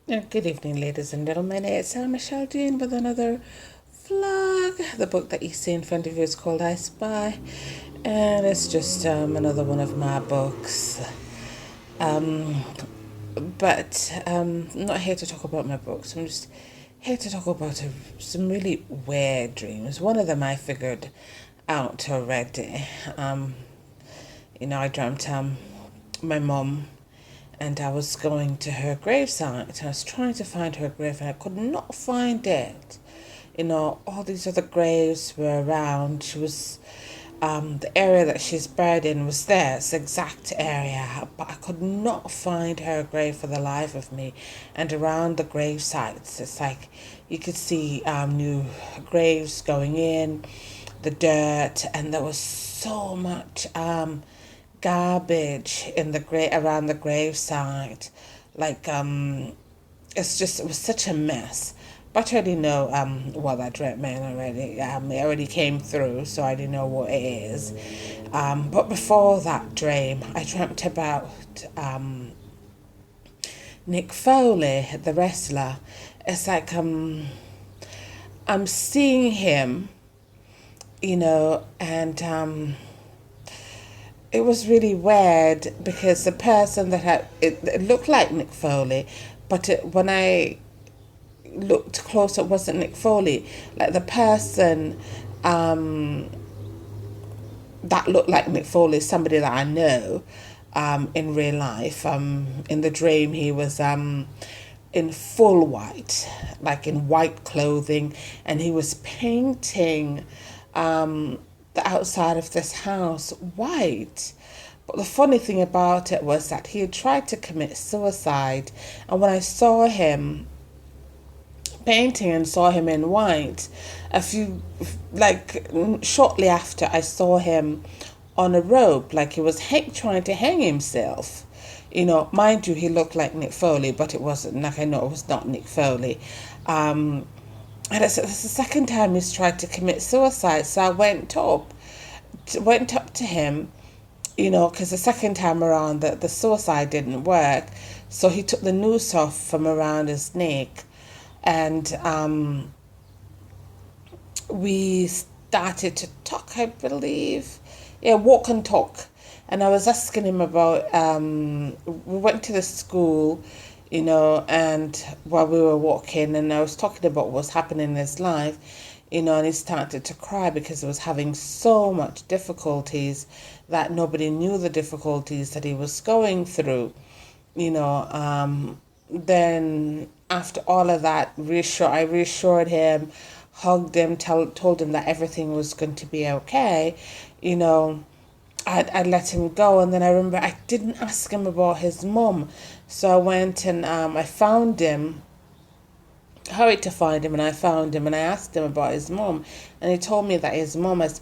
Good evening, ladies and gentlemen. It's Michelle Jean with another vlog. The book that you see in front of you is called I Spy, and it's just another one of my books. Um, but I'm not here to talk about my books. I'm just here to talk about some really weird dreams. One of them I figured out already. I dreamt my mum and I was going to her gravesite. I was trying to find her grave and I could not find it. All these other graves were around. She was, the area that she's buried in was there, it's the exact area, but I could not find her grave for the life of me. And around the grave sites, it's like you could see new graves going in, the dirt, and there was so much garbage in the around the gravesite. Like it was such a mess. But I already know what that dream meant already. It already came through, so I already know what it is. But before that dream, I dreamt about Nick Foley, the wrestler. It's like I'm seeing him, and it was really weird because the person that it looked like Nick Foley, but when I looked closer, it wasn't Nick Foley. Like the person that looked like Nick Foley is somebody that I know in real life. In the dream, he was in full white, like in white clothing, and he was painting the outside of this house white. But the funny thing about it was that he had tried to commit suicide, and when I saw him painting and saw him in white, shortly after, I saw him on a rope, like he was trying to hang himself. Mind you, he looked like Nick Foley, but it wasn't. Like, I know it was not Nick Foley. And it's the second time he's tried to commit suicide. So I went up to him, because the second time around the suicide didn't work. So he took the noose off from around his neck, and we started to talk, I believe. Yeah, walk and talk. And I was asking him about, we went to the school, and while we were walking, and I was talking about what was happening in his life, and he started to cry because he was having so much difficulties that nobody knew the difficulties that he was going through, then after all of that, I reassured him, hugged him, told him that everything was going to be okay, I'd let him go. And then I remember I didn't ask him about his mum. So I went and I found him, hurried to find him, and I found him and I asked him about his mum. And he told me that his mum had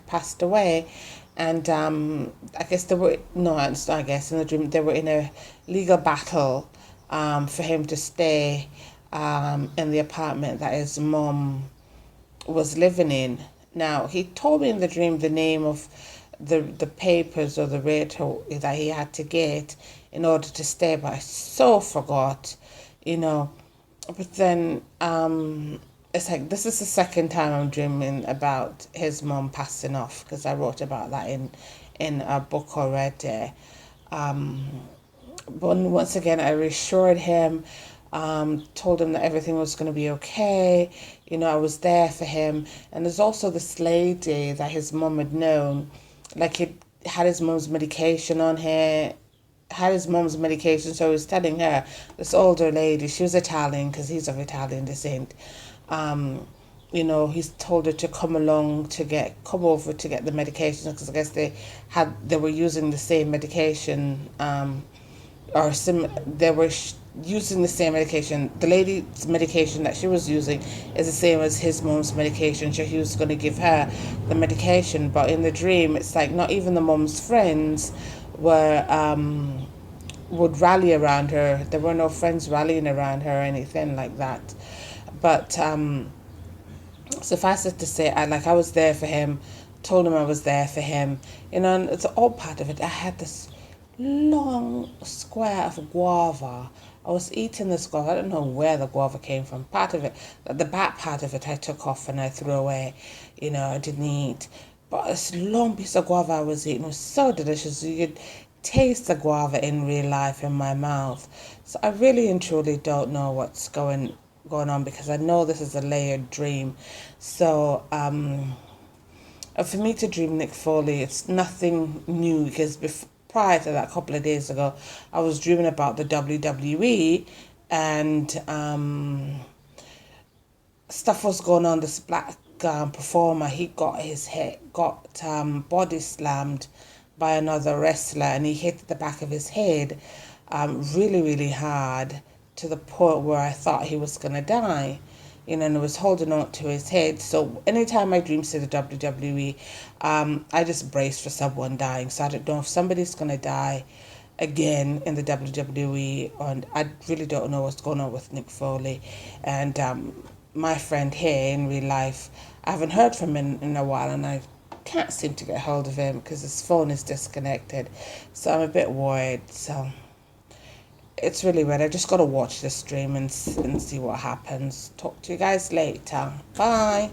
passed away. And I guess they were, no, I guess in the dream, they were in a legal battle for him to stay in the apartment that his mum was living in. Now, he told me in the dream the name of the papers or the rate that he had to get in order to stay, but I so forgot, But then it's like this is the second time I'm dreaming about his mom passing off, because I wrote about that in a book already. But once again, I reassured him, told him that everything was going to be okay. I was there for him. And there's also this lady that his mom had known, like he had his mom's medication on her, so he was telling her, this older lady, she was Italian because he's of Italian descent, he's told her to come over to get the medication, because I guess they were using the same medication, they were using the same medication. The lady's medication that she was using is the same as his mom's medication, so he was going to give her the medication. But in the dream, it's like not even the mom's friends would rally around her. There were no friends rallying around her or anything like that. But suffice it to say, I was there for him, told him I was there for him, and it's all part of it. I had this long square of guava I was eating this guava. I don't know where the guava came from. Part of it, the back part of it, I took off and I threw away. I didn't eat. But this long piece of guava I was eating was so delicious. You could taste the guava in real life in my mouth. So I really and truly don't know what's going on, because I know this is a layered dream. So for me to dream Nick Foley, it's nothing new, because prior to that, a couple of days ago, I was dreaming about the WWE, and stuff was going on. This black performer, he got his head body slammed by another wrestler, and he hit the back of his head really, really hard, to the point where I thought he was gonna die. And he was holding on to his head. So anytime I dream to the WWE, I just brace for someone dying. So I don't know if somebody's gonna die again in the WWE, and I really don't know what's going on with Nick Foley. And my friend here in real life, I haven't heard from him in a while, and I can't seem to get hold of him because his phone is disconnected. So I'm a bit worried. So it's really weird. I just got to watch this stream and see what happens. Talk to you guys later. Bye.